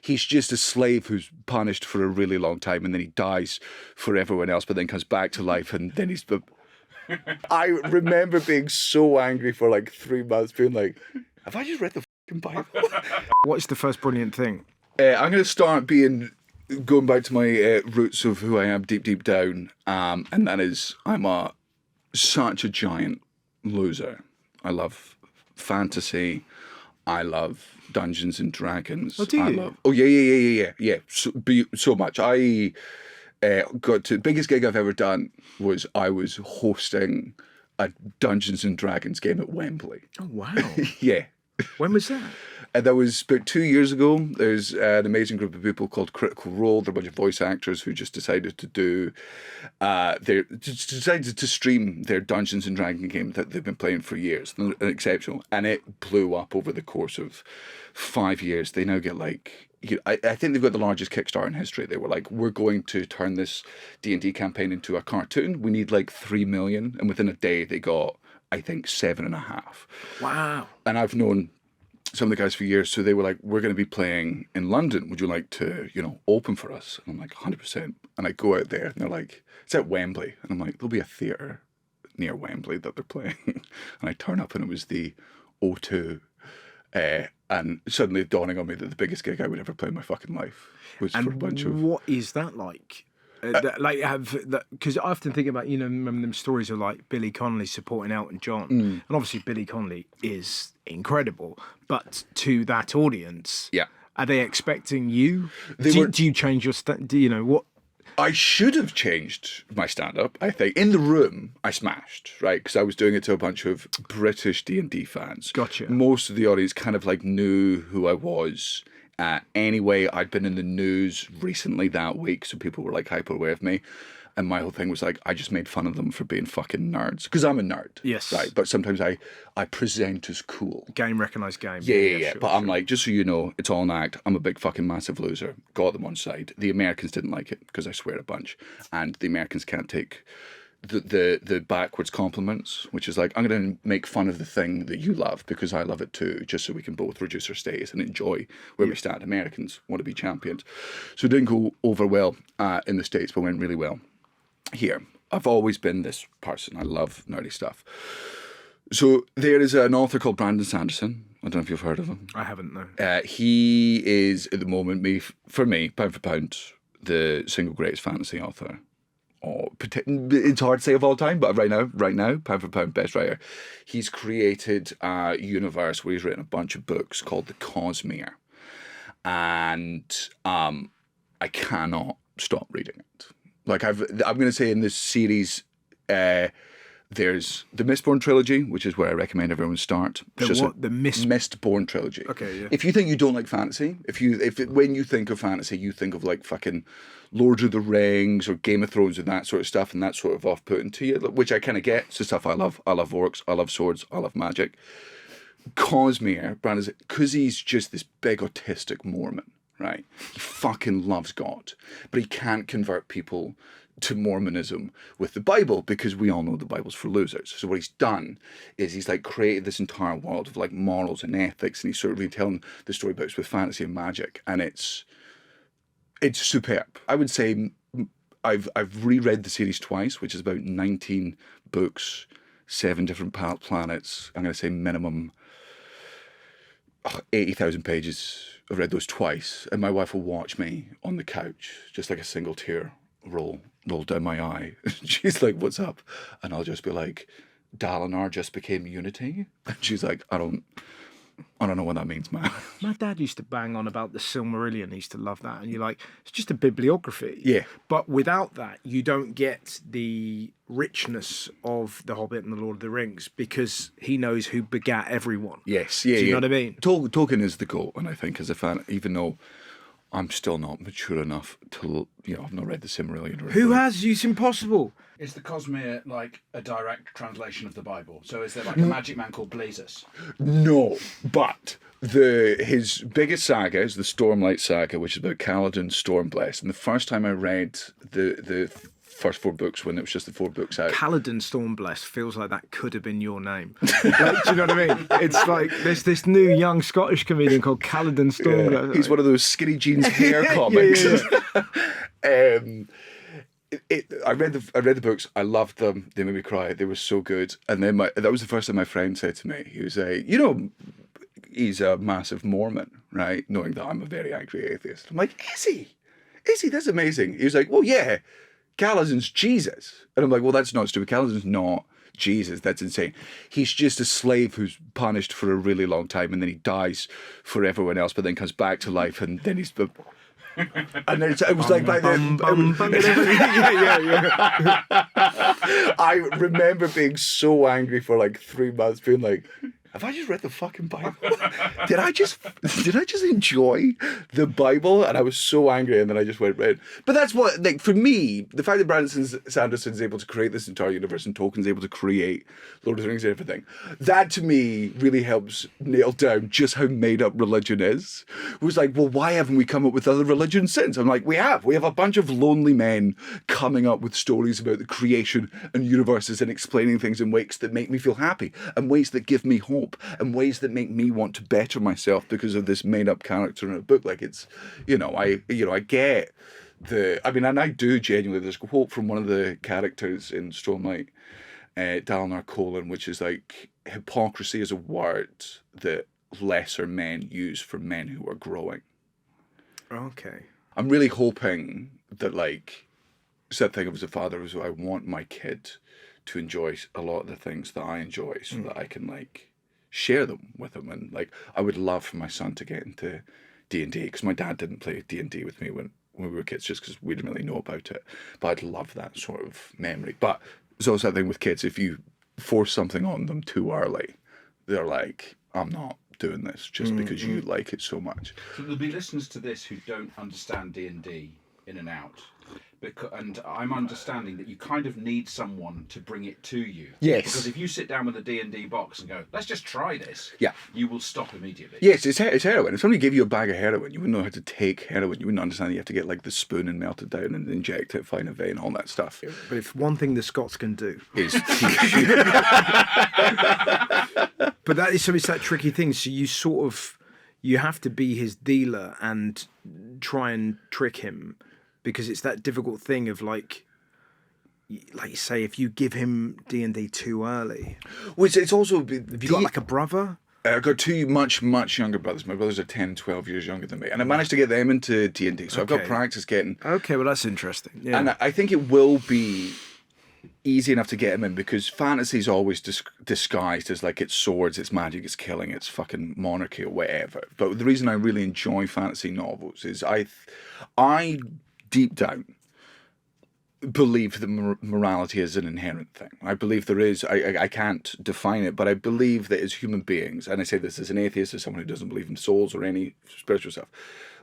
he's just a slave who's punished for a really long time, and then he dies for everyone else, but then comes back to life, and then he's... I remember being so angry for like 3 months, being like, have I just read the fucking Bible? What's the first brilliant thing? I'm going to start going back to my roots of who I am deep down, and that is I'm such a giant loser. I love fantasy. I love Dungeons and Dragons. Oh, do you? Yeah. So much. I got to the biggest gig I've ever done was I was hosting a Dungeons and Dragons game at Wembley. Oh, wow. Yeah. When was that? That was about 2 years ago. There's an amazing group of people called Critical Role. They're a bunch of voice actors who just decided to stream their Dungeons and Dragons game that they've been playing for years. They're exceptional, and it blew up over the course of 5 years. They now get like, I think they've got the largest Kickstarter in history. They were like, we're going to turn this D&D campaign into a cartoon. We need like 3 million, and within a day they got, I think, 7.5. Wow. And I've known some of the guys for years, so they were like, we're going to be playing in London. Would you like to, open for us? And I'm like, 100%. And I go out there, and they're like, it's at Wembley. And I'm like, there'll be a theatre near Wembley that they're playing. And I turn up, and it was the O2. And suddenly dawning on me that the biggest gig I would ever play in my fucking life was for a bunch of... what is that like? Because I often think about, remember them stories of like Billy Connolly supporting Elton John, and obviously Billy Connolly is incredible, but to that audience, yeah, are they expecting you? Do you change your what? I should have changed my stand-up, I think. In the room, I smashed, right? Because I was doing it to a bunch of British D&D fans. Gotcha. Most of the audience kind of like knew who I was. Anyway, I'd been in the news recently that week, so people were like hyper aware of me. And my whole thing was like, I just made fun of them for being fucking nerds. Because I'm a nerd. Yes. Right? But sometimes I present as cool. Game recognised game. Yeah. Sure, but I'm like, just so you know, it's all an act. I'm a big fucking massive loser. Got them on side. The Americans didn't like it because I swear a bunch. And the Americans can't take the backwards compliments, which is like, I'm going to make fun of the thing that you love because I love it too, just so we can both reduce our status and enjoy where we stand. Americans want to be champions. So it didn't go over well in the States, but went really well here. I've always been this person. I love nerdy stuff. So there is an author called Brandon Sanderson. I don't know if you've heard of him. I haven't, no. He is, at the moment, for me, pound for pound, the single greatest fantasy author. It's hard to say of all time, but right now, pound for pound, best writer. He's created a universe where he's written a bunch of books called the Cosmere, and I cannot stop reading it. Like I'm going to say in this series, there's the Mistborn trilogy, which is where I recommend everyone start. The Mistborn trilogy. Okay, yeah. If you think you don't like fantasy, when you think of fantasy, you think of like fucking Lord of the Rings or Game of Thrones and that sort of stuff, and that's sort of off-putting to you, which I kind of get. It's the stuff I love. I love orcs. I love swords. I love magic. Cosmere, Brandon, because he's just this big autistic Mormon, right? He fucking loves God, but he can't convert people to Mormonism with the Bible because we all know the Bible's for losers. So what he's done is he's like created this entire world of like morals and ethics, and he's sort of retelling the story books with fantasy and magic, and it's superb. I would say I've reread the series twice, which is about 19 books, 7 different planets. I'm going to say minimum 80,000 pages. I've read those twice, and my wife will watch me on the couch, just like a single tear roll down my eye. She's like, "What's up?" And I'll just be like, "Dalinar just became Unity," and she's like, "I don't know what that means, man." My dad used to bang on about the Silmarillion. He used to love that. And you're like, it's just a bibliography. Yeah. But without that, you don't get the richness of The Hobbit and The Lord of the Rings because he knows who begat everyone. Yes, yeah. Do you know what I mean? Tolkien is the goat, and I think as a fan, even though I'm still not mature enough to, I've not read the Silmarillion. Who has? It's impossible. Is the Cosmere like a direct translation of the Bible? So is there like a magic man called Blazes? No, but his biggest saga is the Stormlight Saga, which is about Kaladin Stormblessed. And the first time I read the first 4 books when it was just the 4 books out. Kaladin Stormblessed feels like that could have been your name. Like, do you know what I mean? It's like there's this new young Scottish comedian called Kaladin Stormblessed. He's one of those skinny jeans hair comics. I read the books. I loved them. They made me cry. They were so good. And then that was the first thing my friend said to me. He was like, he's a massive Mormon, right? Knowing that I'm a very angry atheist. I'm like, is he? Is he? That's amazing. He was like, well, yeah, Kaladin's Jesus. And I'm like, well, that's not stupid. Kaladin's not Jesus. That's insane. He's just a slave who's punished for a really long time, and then he dies for everyone else, but then comes back to life, and then he's... And then it was like by then. I remember being so angry for like 3 months, being like, have I just read the fucking Bible? Did I just enjoy the Bible? And I was so angry, and then I just went red. But that's what, like, for me, the fact that Brandon Sanderson is able to create this entire universe and Tolkien's able to create Lord of the Rings and everything, that to me really helps nail down just how made up religion is. It was like, well, why haven't we come up with other religions since? I'm like, we have a bunch of lonely men coming up with stories about the creation and universes and explaining things in ways that make me feel happy and ways that give me hope. And ways that make me want to better myself because of this made-up character in a book. Like, it's, I get and I do genuinely. There's a quote from one of the characters in Stormlight, Dalinar Colin, which is like, hypocrisy is a word that lesser men use for men who are growing. Okay. I'm really hoping that, like, said thing as a father was, I want my kid to enjoy a lot of the things that I enjoy, so that I can, like, share them with him. And like, I would love for my son to get into D&D, because my dad didn't play D&D with me when we were kids, just because we didn't really know about it. But I'd love that sort of memory. But there's also that thing with kids, if you force something on them too early, they're like, I'm not doing this just because you like it so much. So there'll be listeners to this who don't understand D&D in and out. And I'm understanding that you kind of need someone to bring it to you. Yes. Because if you sit down with a D&D box and go, let's just try this, yeah, you will stop immediately. Yes, it's heroin. If somebody gave you a bag of heroin, you wouldn't know how to take heroin. You wouldn't understand that you have to get like the spoon and melt it down and inject it, find a vein, all that stuff. But if one thing the Scots can do is but that is, so it's that tricky thing. So you have to be his dealer and try and trick him. Because it's that difficult thing of like you say, if you give him D&D too early. Which it's also... Have you got like a brother? I've got 2 much younger brothers. My brothers are 10, 12 years younger than me. And I managed to get them into D&D. So I've got practice getting... Okay, well, that's interesting. Yeah. And I think it will be easy enough to get them in, because fantasy is always disguised as like it's swords, it's magic, it's killing, it's fucking monarchy or whatever. But the reason I really enjoy fantasy novels is I deep down believe that morality is an inherent thing. I believe there is, I can't define it, but I believe that as human beings, and I say this as an atheist, as someone who doesn't believe in souls or any spiritual stuff,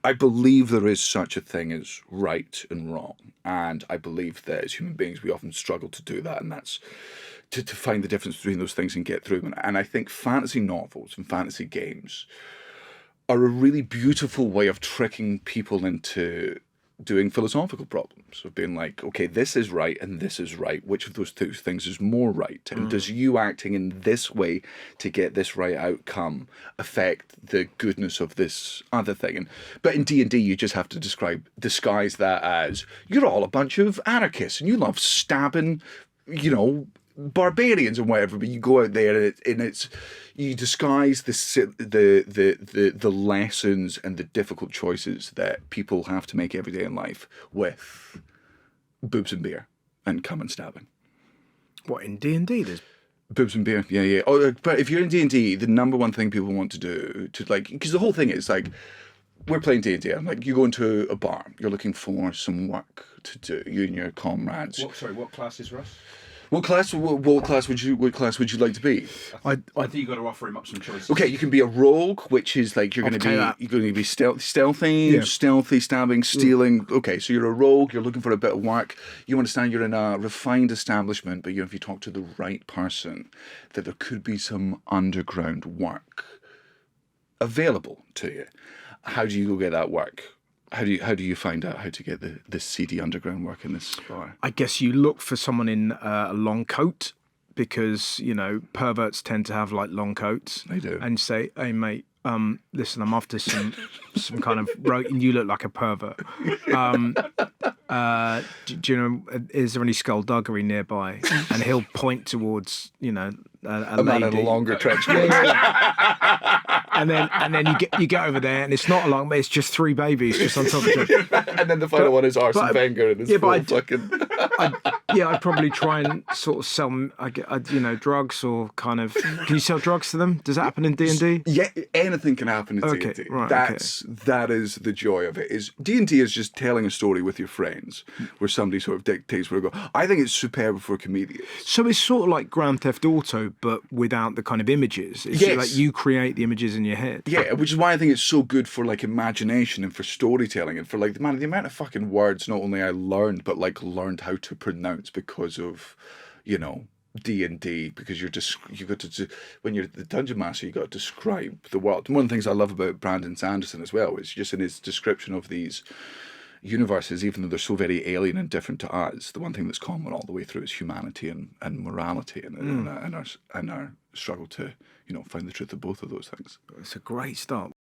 I believe there is such a thing as right and wrong. And I believe that as human beings, we often struggle to do that, and that's to find the difference between those things and get through them. And I think fantasy novels and fantasy games are a really beautiful way of tricking people into doing philosophical problems, of being like, okay, this is right and this is right. Which of those 2 things is more right? And does you acting in this way to get this right outcome affect the goodness of this other thing? But in D&D, you just have to disguise that as, you're all a bunch of anarchists and you love stabbing, barbarians and whatever, but you go out there and it's you disguise the lessons and the difficult choices that people have to make every day in life with boobs and beer and cum and stabbing. What, in D&D there's boobs and beer? Yeah. Oh, but if you're in D&D, the number one thing people want to do because the whole thing is like, we're playing D&D. I'm like, you go into a bar, you're looking for some work to do, you and your comrades. What class is Russ? What class would you like to be? I think you got to offer him up some choices. Okay, you can be a rogue, which is like you're going to be stealthy, stabbing, stealing. Okay, so you're a rogue. You're looking for a bit of work. You understand you're in a refined establishment, but if you talk to the right person, that there could be some underground work available to you. How do you go get that work? How do you find out how to get this seedy underground work in this bar? I guess you look for someone in a long coat, because perverts tend to have like long coats. They do. And say, hey mate, listen, I'm after some kind of and you look like a pervert. Do you know? Is there any skullduggery nearby? And he'll point towards a man in a longer trench coat. and then you get over there, and it's not a long, it's just 3 babies just on top of it. And then the final one is Arsene Wenger and his fucking. I'd probably try and sort of sell, drugs, or kind of. Can you sell drugs to them? Does that happen in D&D? Yeah, anything can happen in D&D. Right, that is the joy of it. Is D&D is just telling a story with your friends, where somebody sort of dictates where to go. I think it's superb for comedians. So it's sort of like Grand Theft Auto, but without the kind of images. It's Yes. like you create the images in your head. Yeah, which is why I think it's so good for like imagination and for storytelling and for like the amount of fucking words not only I learned but like learned how to pronounce because of D&D, because you got to when you're the dungeon master, you got to describe the world. And one of the things I love about Brandon Sanderson as well is just in his description of these universes, even though they're so very alien and different to us, the one thing that's common all the way through is humanity and morality and our struggle to find the truth of both of those things. It's a great start.